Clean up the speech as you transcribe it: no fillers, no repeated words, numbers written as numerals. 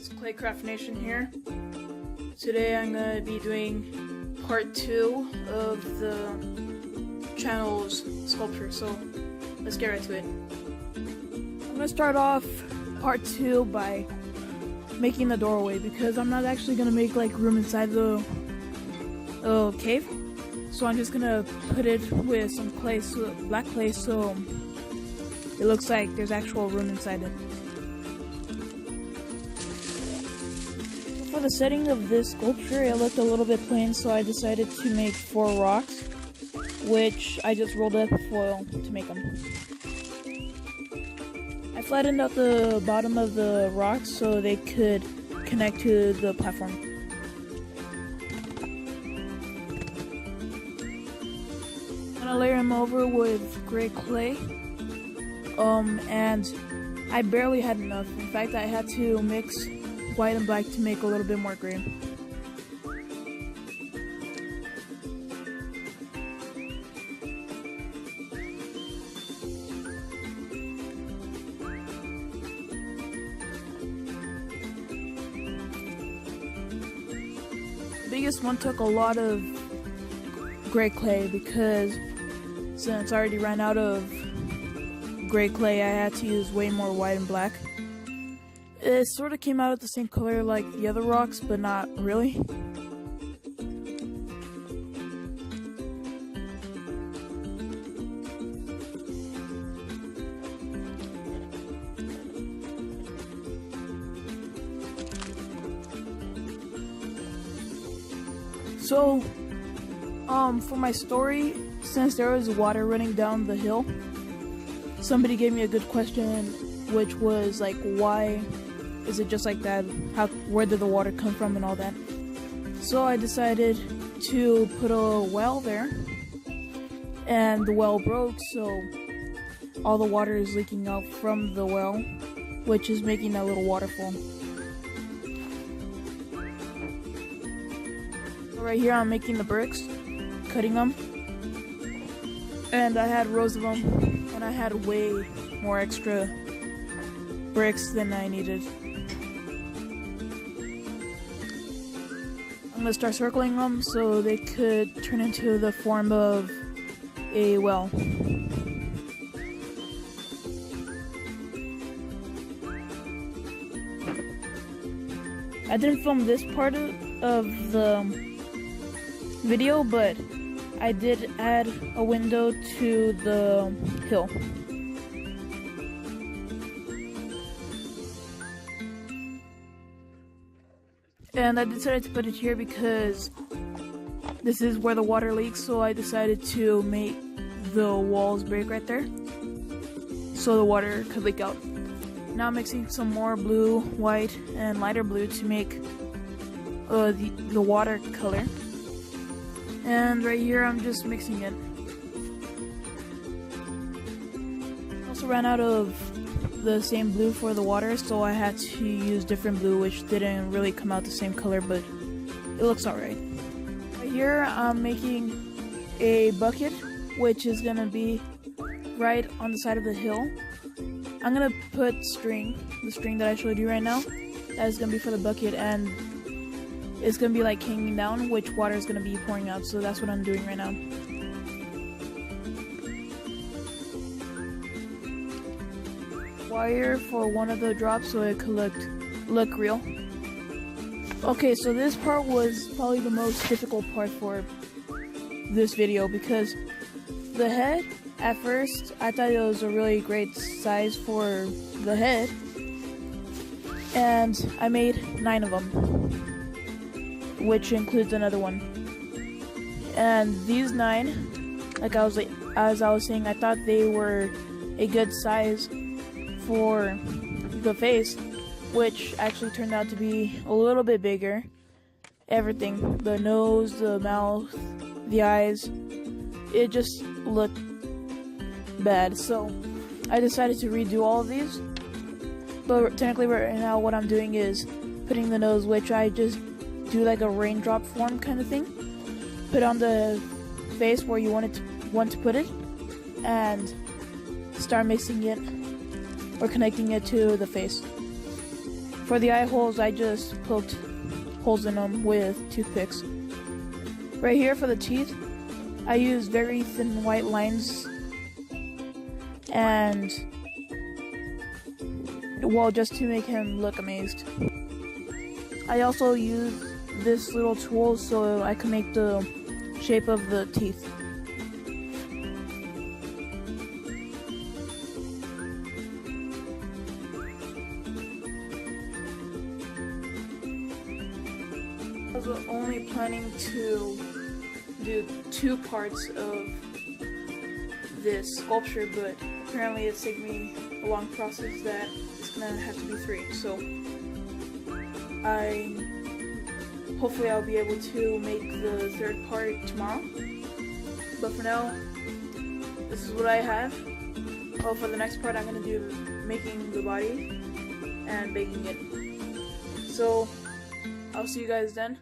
It's Claycraft Nation here. Today I'm going to be doing part 2 of the channel's sculpture, so let's get right to it. I'm going to start off part 2 by making the doorway because I'm not actually going to make like room inside the cave. So I'm just going to put it with some clay, black clay, so it looks like there's actual room inside it. For the setting of this sculpture, it looked a little bit plain, so I decided to make 4 rocks, which I just rolled up foil to make them. I flattened out the bottom of the rocks so they could connect to the platform. I'm gonna layer them over with gray clay, and I barely had enough. In fact, I had to mix white and black to make a little bit more gray. The biggest one took a lot of gray clay because since I already ran out of gray clay, I had to use way more white and black. It sort of came out of the same color like the other rocks, but not really. So, for my story, since there was water running down the hill, somebody gave me a good question, which was like, why is it just like that? Where did the water come from and all that? So I decided to put a well there, and the well broke, so all the water is leaking out from the well, which is making that little waterfall. So right here I'm making the bricks, cutting them, and I had rows of them, and I had way more extra bricks than I needed. I'm gonna start circling them so they could turn into the form of a well. I didn't film this part of the video, but I did add a window to the hill. And I decided to put it here because this is where the water leaks, so I decided to make the walls break right there so the water could leak out. Now I'm mixing some more blue, white, and lighter blue to make the water color. And right here I'm just mixing it. I also ran out of the same blue for the water, so I had to use different blue, which didn't really come out the same color, but it looks alright. Right here I'm making a bucket, which is gonna be right on the side of the hill. I'm gonna put the string that I showed you right now, that is gonna be for the bucket, and it's gonna be like hanging down, which water is gonna be pouring out, so that's what I'm doing right now. Wire for one of the drops so it could look real. Okay, so this part was probably the most difficult part for this video because the head, at first I thought it was a really great size for the head, and I made 9 of them, which includes another one. And these 9, as I was saying, I thought they were a good size for the face, which actually turned out to be a little bit bigger. Everything, the nose, the mouth, the eyes, it just looked bad. So I decided to redo all of these, but technically right now what I'm doing is putting the nose, which I just do like a raindrop form kind of thing, put on the face where you want to put it, and start mixing it or connecting it to the face. For the eye holes, I just poked holes in them with toothpicks. Right here for the teeth, I used very thin white lines and, well, just to make him look amazed. I also used this little tool so I can make the shape of the teeth. I was only planning to do 2 parts of this sculpture, but apparently it's taking me a long process that it's gonna have to be 3. So hopefully I'll be able to make the 3rd part tomorrow. But for now, this is what I have. Oh, for the next part I'm gonna do making the body and baking it. So I'll see you guys then.